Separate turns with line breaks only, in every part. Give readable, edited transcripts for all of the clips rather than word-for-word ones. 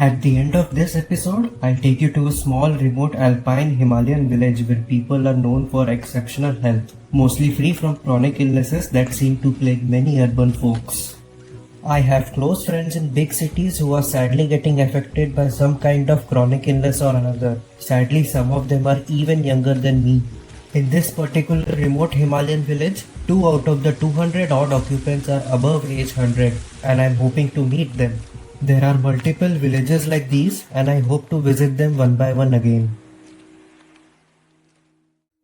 At the end of this episode, I'll take you to a small remote alpine Himalayan village where people are known for exceptional health, mostly free from chronic illnesses that seem to plague many urban folks. I have close friends in big cities who are sadly getting affected by some kind of chronic illness or another. Sadly, some of them are even younger than me. In this particular remote Himalayan village, 2 out of the 200 odd occupants are above age 100 and I'm hoping to meet them. There are multiple villages like these and I hope to visit them one by one again.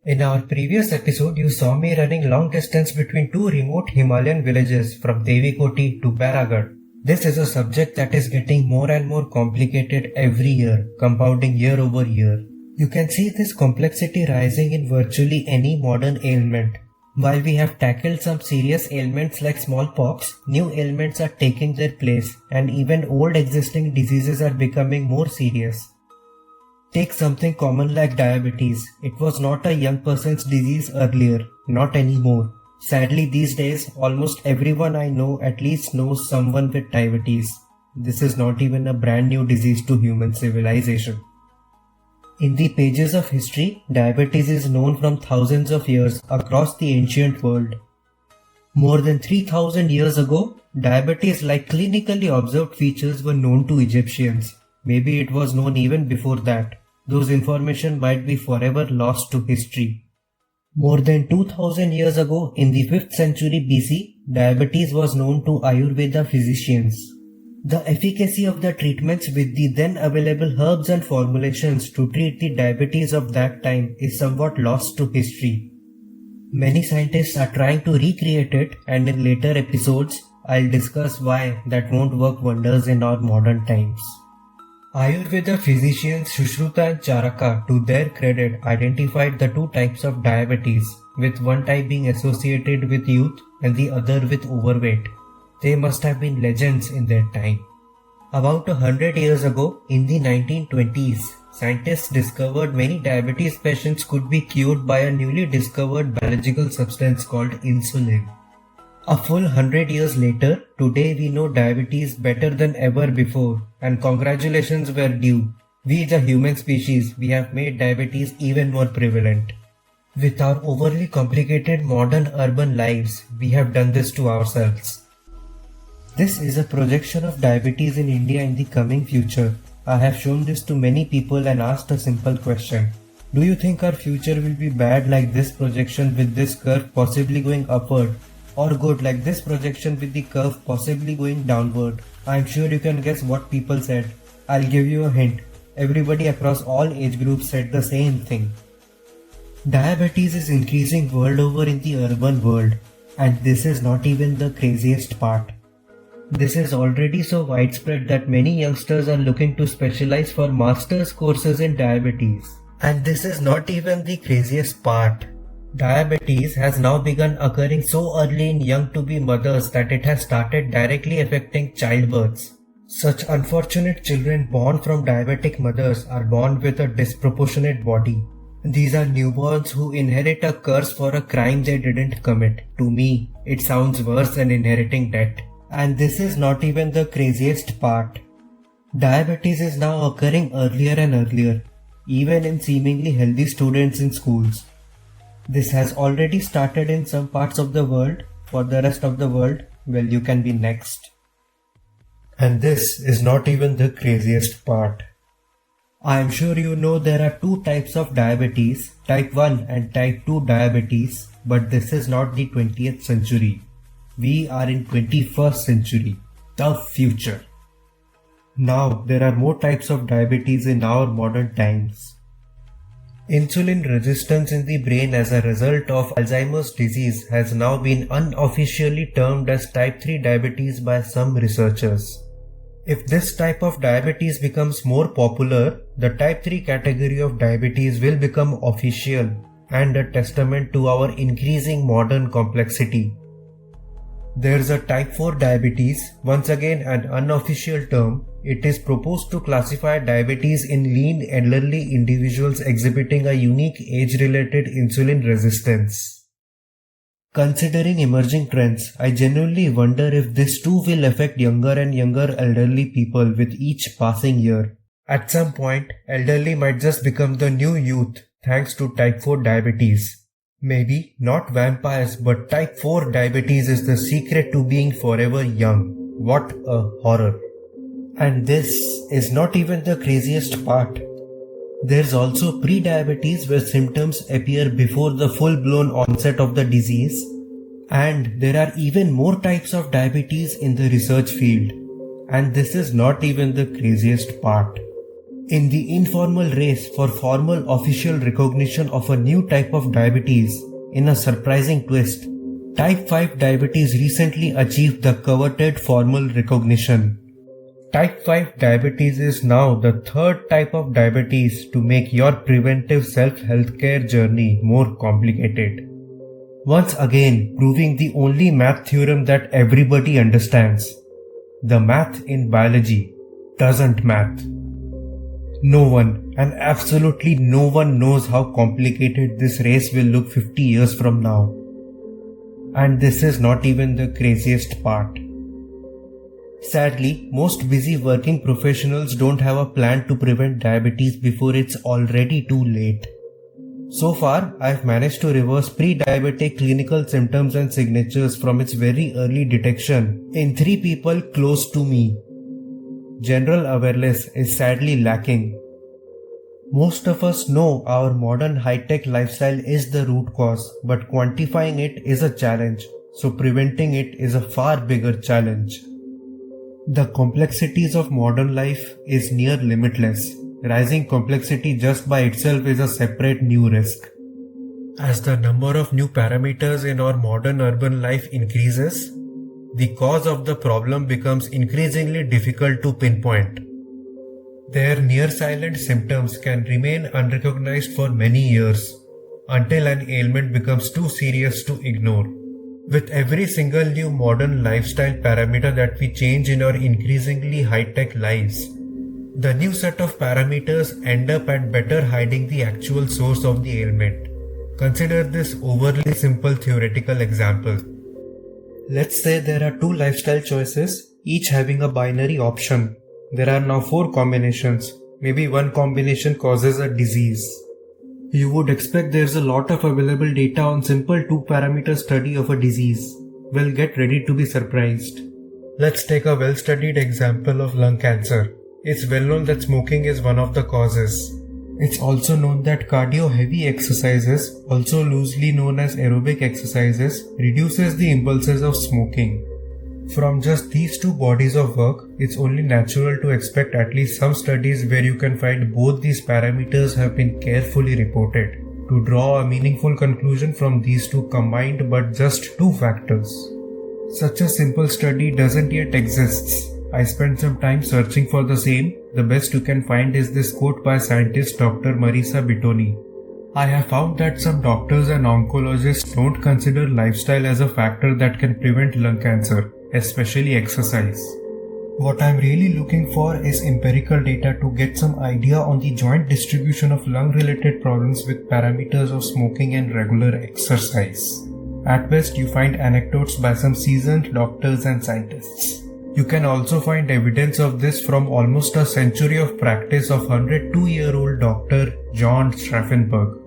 In our previous episode, you saw me running long distance between 2 remote Himalayan villages from Devikoti to Paragarh. This is a subject that is getting more and more complicated every year, compounding year over year. You can see this complexity rising in virtually any modern ailment. While we have tackled some serious ailments like smallpox, new ailments are taking their place and even old existing diseases are becoming more serious. Take something common like diabetes. It was not a young person's disease earlier, not anymore. Sadly, these days, almost everyone I know at least knows someone with diabetes. This is not even a brand new disease to human civilization. In the pages of history, diabetes is known from thousands of years across the ancient world. More than 3000 years ago, diabetes like clinically observed features were known to Egyptians. Maybe it was known even before that. Those information might be forever lost to history. More than 2000 years ago, in the 5th century BC, diabetes was known to Ayurveda physicians. The efficacy of the treatments with the then available herbs and formulations to treat the diabetes of that time is somewhat lost to history. Many scientists are trying to recreate it, and in later episodes, I'll discuss why that won't work wonders in our modern times. Ayurveda physicians Sushruta and Charaka, to their credit, identified the 2 types of diabetes, with one type being associated with youth and the other with overweight. They must have been legends in their time. About 100 years ago, in the 1920s, scientists discovered many diabetes patients could be cured by a newly discovered biological substance called insulin. A full 100 years later, today we know diabetes better than ever before, and congratulations were due. We, the human species, we have made diabetes even more prevalent. With our overly complicated modern urban lives, we have done this to ourselves. This is a projection of diabetes in India in the coming future. I have shown this to many people and asked a simple question. Do you think our future will be bad like this projection with this curve possibly going upward? Or good like this projection with the curve possibly going downward? I'm sure you can guess what people said. I'll give you a hint. Everybody across all age groups said the same thing. Diabetes is increasing world over in the urban world. And this is not even the craziest part. This is already so widespread that many youngsters are looking to specialize for master's courses in diabetes. And this is not even the craziest part. Diabetes has now begun occurring so early in young to-be mothers that it has started directly affecting childbirths. Such unfortunate children born from diabetic mothers are born with a disproportionate body. These are newborns who inherit a curse for a crime they didn't commit. To me, it sounds worse than inheriting debt. And this is not even the craziest part. Diabetes is now occurring earlier and earlier, even in seemingly healthy students in schools. This has already started in some parts of the world. For the rest of the world, well, you can be next. And this is not even the craziest part. I am sure you know there are 2 types of diabetes, type 1 and type 2 diabetes, but this is not the 20th century. We are in 21st century, the future. Now, there are more types of diabetes in our modern times. Insulin resistance in the brain as a result of Alzheimer's disease has now been unofficially termed as type 3 diabetes by some researchers. If this type of diabetes becomes more popular, the type 3 category of diabetes will become official and a testament to our increasing modern complexity. There's a type 4 diabetes, once again an unofficial term. It is proposed to classify diabetes in lean elderly individuals exhibiting a unique age-related insulin resistance. Considering emerging trends, I genuinely wonder if this too will affect younger and younger elderly people with each passing year. At some point, elderly might just become the new youth thanks to type 4 diabetes. Maybe not vampires, but type 4 diabetes is the secret to being forever young. What a horror. And this is not even the craziest part. There's also pre-diabetes where symptoms appear before the full-blown onset of the disease. And there are even more types of diabetes in the research field. And this is not even the craziest part. In the informal race for formal official recognition of a new type of diabetes, in a surprising twist, type 5 diabetes recently achieved the coveted formal recognition. Type 5 diabetes is now the third type of diabetes to make your preventive self-healthcare journey more complicated. Once again, proving the only math theorem that everybody understands. The math in biology doesn't math. No one, and absolutely no one knows how complicated this race will look 50 years from now. And this is not even the craziest part. Sadly, most busy working professionals don't have a plan to prevent diabetes before it's already too late. So far, I've managed to reverse pre-diabetic clinical symptoms and signatures from its very early detection in 3 people close to me. General awareness is sadly lacking. Most of us know our modern high-tech lifestyle is the root cause, but quantifying it is a challenge, so preventing it is a far bigger challenge. The complexities of modern life is near limitless. Rising complexity just by itself is a separate new risk. As the number of new parameters in our modern urban life increases, the cause of the problem becomes increasingly difficult to pinpoint. Their near-silent symptoms can remain unrecognized for many years, until an ailment becomes too serious to ignore. With every single new modern lifestyle parameter that we change in our increasingly high-tech lives, the new set of parameters end up at better hiding the actual source of the ailment. Consider this overly simple theoretical example. Let's say there are 2 lifestyle choices, each having a binary option. There are now 4 combinations. Maybe one combination causes a disease. You would expect there's a lot of available data on simple 2-parameter study of a disease. Well, get ready to be surprised. Let's take a well-studied example of lung cancer. It's well known that smoking is one of the causes. It's also known that cardio-heavy exercises, also loosely known as aerobic exercises, reduces the impulses of smoking. From just these 2 bodies of work, it's only natural to expect at least some studies where you can find both these parameters have been carefully reported, to draw a meaningful conclusion from these 2 combined but just 2 factors. Such a simple study doesn't yet exist. I spent some time searching for the same. The best you can find is this quote by scientist Dr. Marisa Bittoni. I have found that some doctors and oncologists don't consider lifestyle as a factor that can prevent lung cancer, especially exercise. What I'm really looking for is empirical data to get some idea on the joint distribution of lung-related problems with parameters of smoking and regular exercise. At best, you find anecdotes by some seasoned doctors and scientists. You can also find evidence of this from almost a century of practice of 102-year-old Dr. John Straffenberg.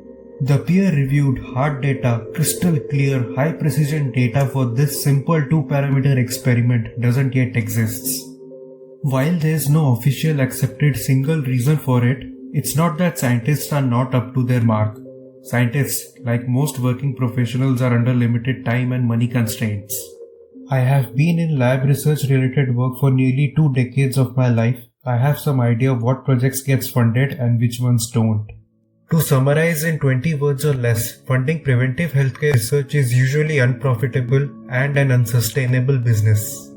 The peer-reviewed, hard data, crystal clear, high-precision data for this simple 2-parameter experiment doesn't yet exist. While there is no official accepted single reason for it, it's not that scientists are not up to their mark. Scientists, like most working professionals, are under limited time and money constraints. I have been in lab research related work for nearly 2 decades of my life. I have some idea of what projects gets funded and which ones don't. To summarize in 20 words or less, funding preventive healthcare research is usually unprofitable and an unsustainable business.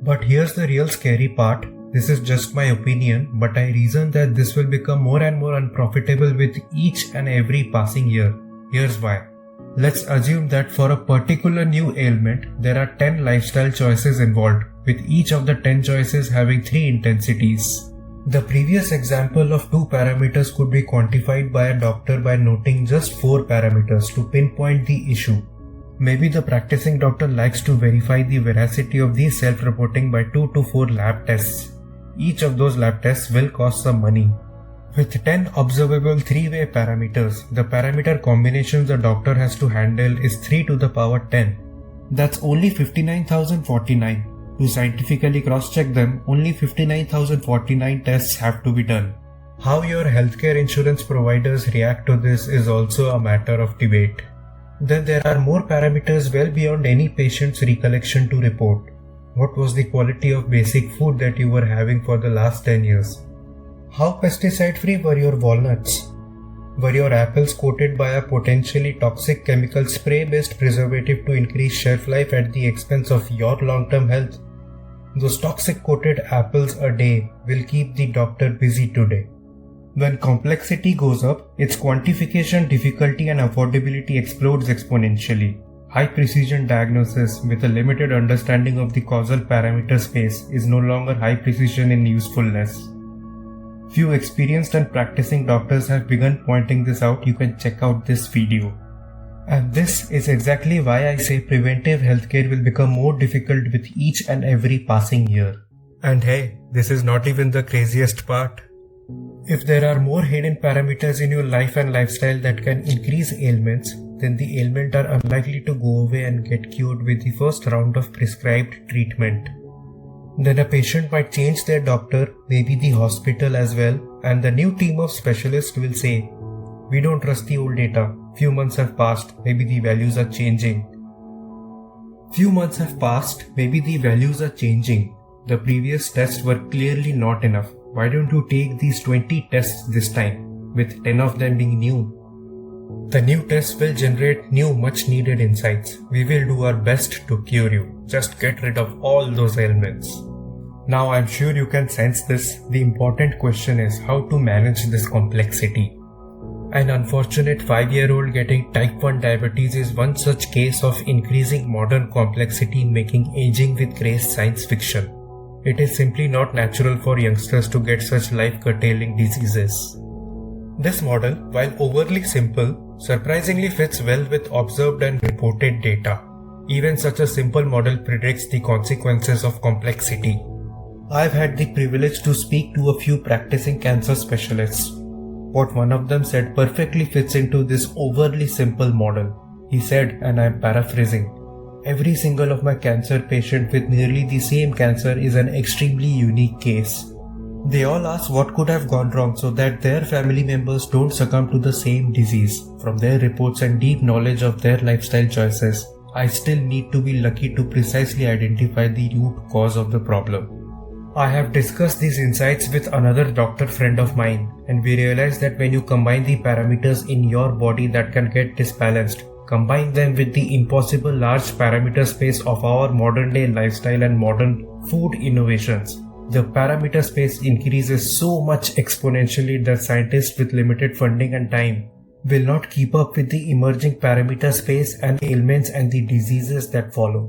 But here's the real scary part. This is just my opinion, but I reason that this will become more and more unprofitable with each and every passing year. Here's why. Let's assume that for a particular new ailment, there are 10 lifestyle choices involved, with each of the 10 choices having 3 intensities. The previous example of 2 parameters could be quantified by a doctor by noting just 4 parameters to pinpoint the issue. Maybe the practicing doctor likes to verify the veracity of these self-reporting by 2 to 4 lab tests. Each of those lab tests will cost some money. With 10 observable 3-way parameters, the parameter combinations the doctor has to handle is 3 to the power 10. That's only 59,049. To scientifically cross-check them, only 59,049 tests have to be done. How your healthcare insurance providers react to this is also a matter of debate. Then there are more parameters well beyond any patient's recollection to report. What was the quality of basic food that you were having for the last 10 years? How pesticide-free were your walnuts? Were your apples coated by a potentially toxic chemical spray-based preservative to increase shelf life at the expense of your long-term health? Those toxic coated apples a day will keep the doctor busy today. When complexity goes up, its quantification difficulty and affordability explodes exponentially. High precision diagnosis with a limited understanding of the causal parameter space is no longer high precision in usefulness. Few experienced and practicing doctors have begun pointing this out. You can check out this video. And this is exactly why I say preventive healthcare will become more difficult with each and every passing year. And hey, this is not even the craziest part. If there are more hidden parameters in your life and lifestyle that can increase ailments, then the ailments are unlikely to go away and get cured with the first round of prescribed treatment. Then a patient might change their doctor, maybe the hospital as well, and the new team of specialists will say, "We don't trust the old data. Few months have passed, maybe the values are changing." The previous tests were clearly not enough. Why don't you take these 20 tests this time, with 10 of them being new? The new tests will generate new much needed insights. We will do our best to cure you. Just get rid of all those ailments. Now I'm sure you can sense this. The important question is how to manage this complexity. An unfortunate 5-year-old getting type 1 diabetes is one such case of increasing modern complexity making aging with grace science fiction. It is simply not natural for youngsters to get such life-curtailing diseases. This model, while overly simple, surprisingly fits well with observed and reported data. Even such a simple model predicts the consequences of complexity. I've had the privilege to speak to a few practicing cancer specialists. What one of them said perfectly fits into this overly simple model. He said, and I'm paraphrasing, "Every single of my cancer patient with nearly the same cancer is an extremely unique case. They all ask what could have gone wrong so that their family members don't succumb to the same disease. From their reports and deep knowledge of their lifestyle choices, I still need to be lucky to precisely identify the root cause of the problem." I have discussed these insights with another doctor friend of mine, and we realized that when you combine the parameters in your body that can get disbalanced, combine them with the impossible large parameter space of our modern day lifestyle and modern food innovations, the parameter space increases so much exponentially that scientists with limited funding and time will not keep up with the emerging parameter space and ailments and the diseases that follow.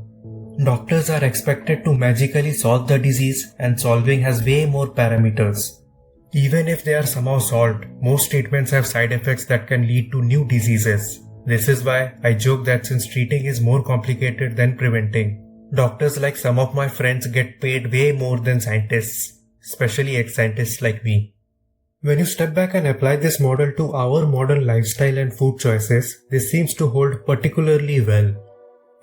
Doctors are expected to magically solve the disease, and solving has way more parameters. Even if they are somehow solved, most treatments have side effects that can lead to new diseases. This is why I joke that since treating is more complicated than preventing, doctors like some of my friends get paid way more than scientists, especially ex-scientists like me. When you step back and apply this model to our modern lifestyle and food choices, this seems to hold particularly well.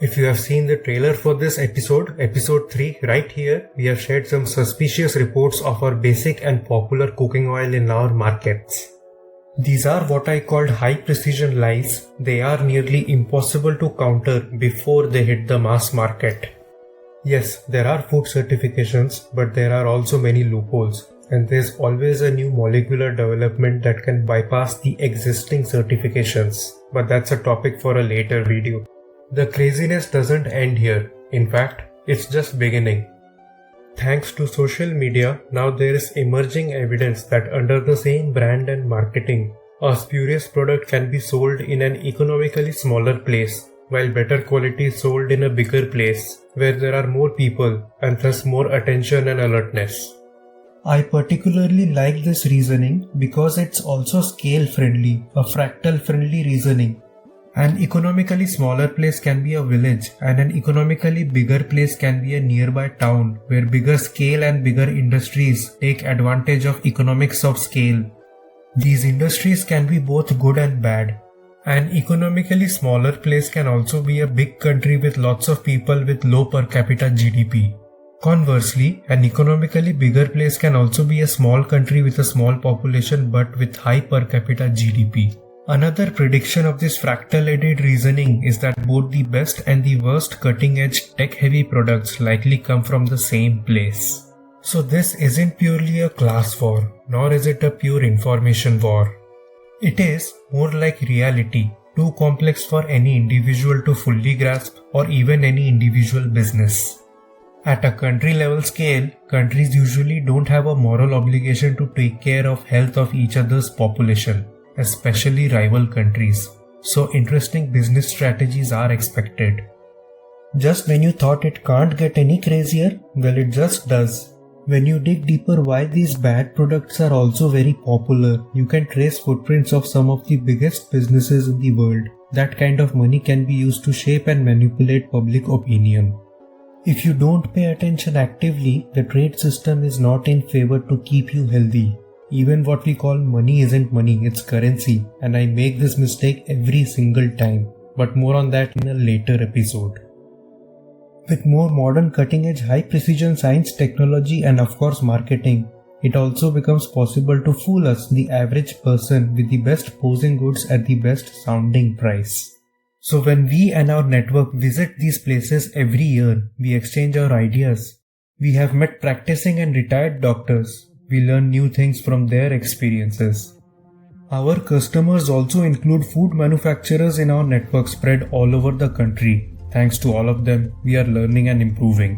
If you have seen the trailer for this episode 3, right here, we have shared some suspicious reports of our basic and popular cooking oil in our markets. These are what I called high precision lies. They are nearly impossible to counter before they hit the mass market. Yes, there are food certifications, but there are also many loopholes, and there's always a new molecular development that can bypass the existing certifications. But that's a topic for a later video. The craziness doesn't end here. In fact, it's just beginning. Thanks to social media, now there is emerging evidence that under the same brand and marketing, a spurious product can be sold in an economically smaller place, while better quality is sold in a bigger place, where there are more people and thus more attention and alertness. I particularly like this reasoning because it's also scale friendly, a fractal friendly reasoning. An economically smaller place can be a village, and an economically bigger place can be a nearby town where bigger scale and bigger industries take advantage of economics of scale. These industries can be both good and bad. An economically smaller place can also be a big country with lots of people with low per capita GDP. Conversely, an economically bigger place can also be a small country with a small population but with high per capita GDP. Another prediction of this fractal-aided reasoning is that both the best and the worst cutting-edge tech-heavy products likely come from the same place. So this isn't purely a class war, nor is it a pure information war. It is more like reality, too complex for any individual to fully grasp or even any individual business. At a country level scale, countries usually don't have a moral obligation to take care of health of each other's population, especially rival countries. So interesting business strategies are expected. Just when you thought it can't get any crazier, well it just does. When you dig deeper why these bad products are also very popular, you can trace footprints of some of the biggest businesses in the world. That kind of money can be used to shape and manipulate public opinion. If you don't pay attention actively, the trade system is not in favor to keep you healthy. Even what we call money isn't money, it's currency, and I make this mistake every single time, but more on that in a later episode. With more modern cutting-edge high-precision science, technology and of course marketing, it also becomes possible to fool us, the average person, with the best posing goods at the best sounding price. So when we and our network visit these places every year, we exchange our ideas. We have met practicing and retired doctors. We learn new things from their experiences. Our customers also include food manufacturers in our network spread all over the country. Thanks to all of them, we are learning and improving.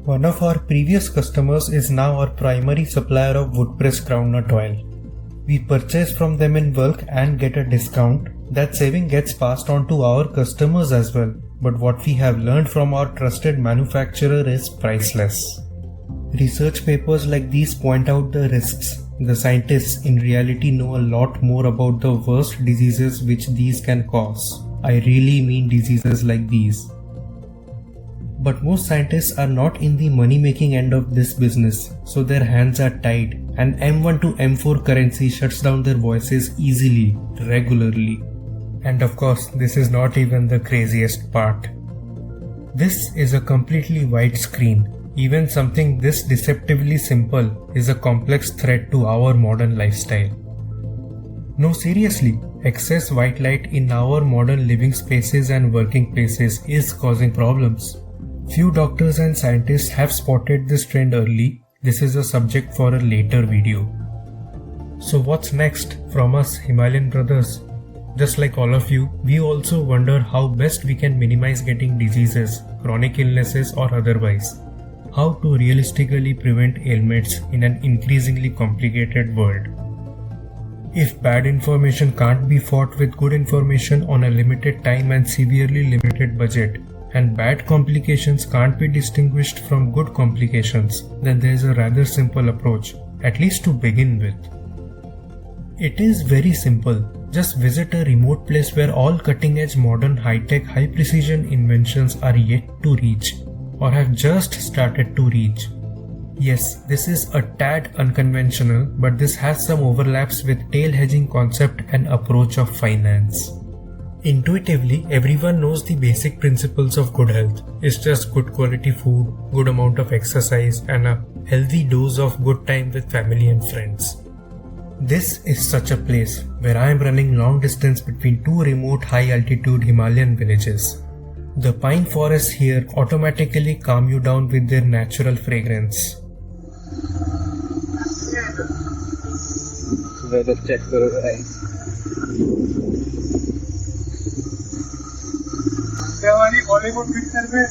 One of our previous customers is now our primary supplier of wood-pressed groundnut oil. We purchase from them in bulk and get a discount. That saving gets passed on to our customers as well. But what we have learned from our trusted manufacturer is priceless. Research papers like these point out the risks. The scientists in reality know a lot more about the worst diseases which these can cause. I really mean diseases like these. But most scientists are not in the money-making end of this business, so their hands are tied, and M1 to M4 currency shuts down their voices easily, regularly. And of course, this is not even the craziest part. This is a completely white screen. Even something this deceptively simple is a complex threat to our modern lifestyle. No, seriously, excess white light in our modern living spaces and working places is causing problems. Few doctors and scientists have spotted this trend early. This is a subject for a later video. So what's next from us Himalayan brothers? Just like all of you, we also wonder how best we can minimize getting diseases, chronic illnesses or otherwise. How to realistically prevent ailments in an increasingly complicated world. If bad information can't be fought with good information on a limited time and severely limited budget, and bad complications can't be distinguished from good complications, then there is a rather simple approach, at least to begin with. It is very simple. Just visit a remote place where all cutting-edge modern high-tech, high-precision inventions are yet to reach, or have just started to reach. Yes, this is a tad unconventional, but this has some overlaps with tail hedging concept and approach of finance. Intuitively, everyone knows the basic principles of good health. It's just good quality food, good amount of exercise, and a healthy dose of good time with family and friends. This is such a place where I am running long distance between two remote high altitude Himalayan villages. The pine forests here automatically calm you down with their natural fragrance.
Weather check करो भाई.
हमारी Bollywood picture में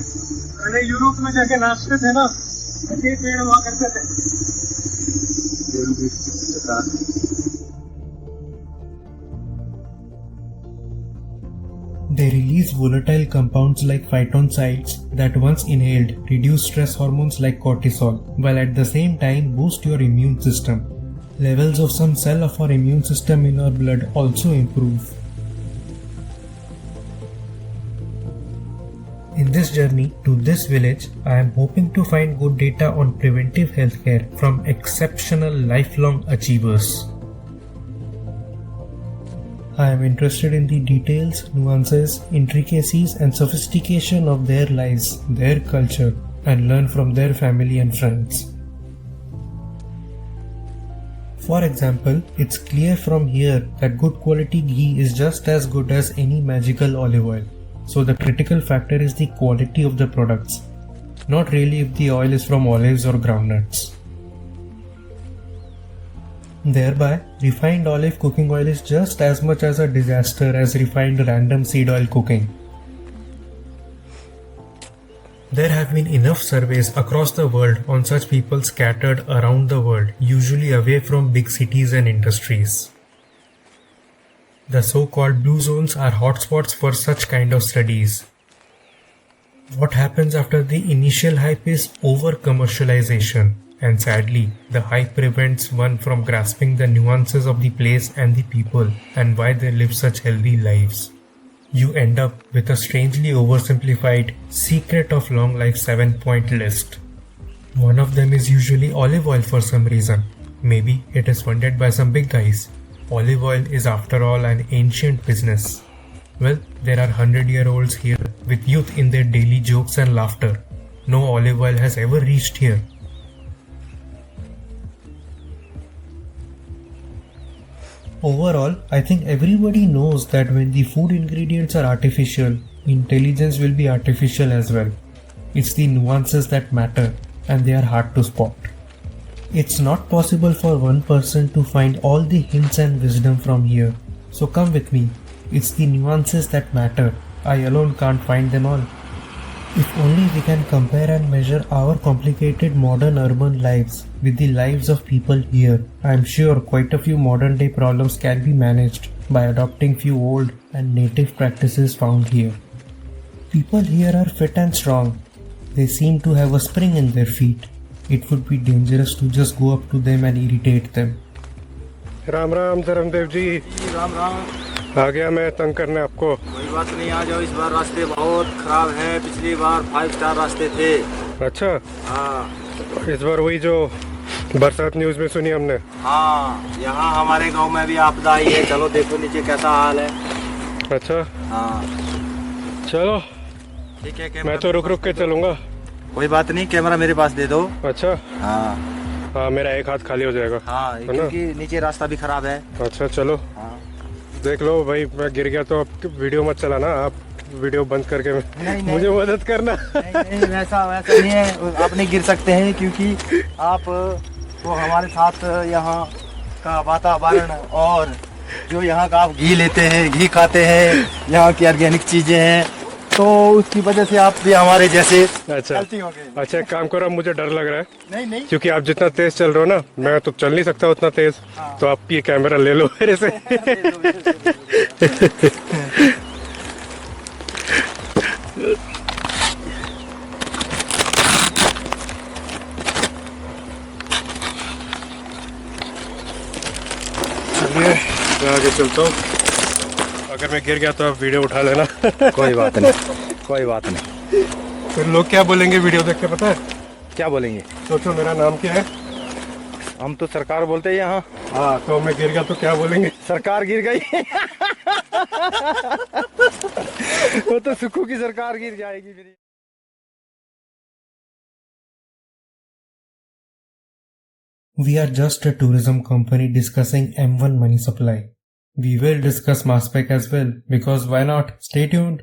पहले Europe में जाके नाचते थे ना, ऐसे पेड़ हुआ करते थे.
They release volatile compounds like phytoncides that once inhaled reduce stress hormones like cortisol, while at the same time boost your immune system. Levels of some cell of our immune system in our blood also improve. In this journey to this village, I am hoping to find good data on preventive healthcare from exceptional lifelong achievers. I am interested in the details, nuances, intricacies and sophistication of their lives, their culture, and learn from their family and friends. For example, it's clear from here that good quality ghee is just as good as any magical olive oil. So the critical factor is the quality of the products, not really if the oil is from olives or groundnuts. Thereby, refined olive cooking oil is just as much as a disaster as refined random seed oil cooking. There have been enough surveys across the world on such people scattered around the world, usually away from big cities and industries. The so-called blue zones are hotspots for such kind of studies. What happens after the initial hype is over-commercialization, and sadly, the hype prevents one from grasping the nuances of the place and the people and why they live such healthy lives. You end up with a strangely oversimplified secret of long life 7-point list. One of them is usually olive oil for some reason. Maybe it is funded by some big guys. Olive oil is after all an ancient business. Well, there are 100-year-olds here with youth in their daily jokes and laughter. No olive oil has ever reached here. Overall, I think everybody knows that when the food ingredients are artificial, intelligence will be artificial as well. It's the nuances that matter, and they are hard to spot. It's not possible for one person to find all the hints and wisdom from here. So come with me. It's the nuances that matter. I alone can't find them all. If only we can compare and measure our complicated modern urban lives with the lives of people here, I am sure quite a few modern day problems can be managed by adopting few old and native practices found here. People here are fit and strong. They seem to have a spring in their feet. It would be dangerous to just go up to them and irritate them.
Ram Ram Dharmdev जी।
राम राम।
आ गया मैं तंग करने आपको।
कोई बात नहीं, आ जाओ। इस बार रास्ते बहुत खराब हैं, पिछली बार 5 स्टार रास्ते थे।
अच्छा
हाँ,
इस बार वही जो बरसात न्यूज में सुनी हमने।
हाँ, यहाँ हमारे गांव में भी आपदा आई है। चलो देखो नीचे कैसा हाल है।
अच्छा
हाँ
चलो
ठीक है,
मैं तो रुक रुक के चलूंगा।
कोई बात नहीं, कैमरा मेरे पास दे दो।
अच्छा
हाँ
हाँ, मेरा एक हाथ खाली हो जाएगा।
हाँ, क्योंकि नीचे रास्ता भी खराब है।
अच्छा चलो
हाँ।
देख लो भाई, मैं गिर गया तो आप वीडियो मत चलाना, आप वीडियो बंद करके
नहीं,
मुझे मदद करना।
नहीं, वैसा नहीं है, आप नहीं गिर सकते हैं क्योंकि आप तो हमारे साथ यहाँ का वातावरण और जो यहाँ का आप घी लेते हैं, घी खाते हैं, यहाँ की ऑर्गेनिक चीजें हैं, तो उसकी वजह से आप भी हमारे जैसे हेल्थी हो गए।
अच्छा एक काम करो, मुझे डर लग रहा है।
नहीं
क्योंकि आप जितना तेज चल रहे हो ना, मैं तो चल नहीं सकता उतना तेज।
हाँ।
तो आप ये कैमरा ले लो मेरे से। चलिए मैं आगे चलता हूँ। अगर मैं गिर गया तो आप वीडियो उठा लेना।
कोई बात नहीं, कोई बात नहीं।
फिर लोग क्या बोलेंगे वीडियो देख के, पता है
क्या बोलेंगे?
सोचो मेरा नाम क्या है।
हम तो सरकार बोलते हैं यहाँ।
हाँ, तो मैं गिर गया तो क्या बोलेंगे?
सरकार गिर गई। वो तो सुखू की सरकार गिर जाएगी फिर।
We are just a tourism company discussing M1 money supply. We will discuss mass spec as well, because why not? Stay tuned.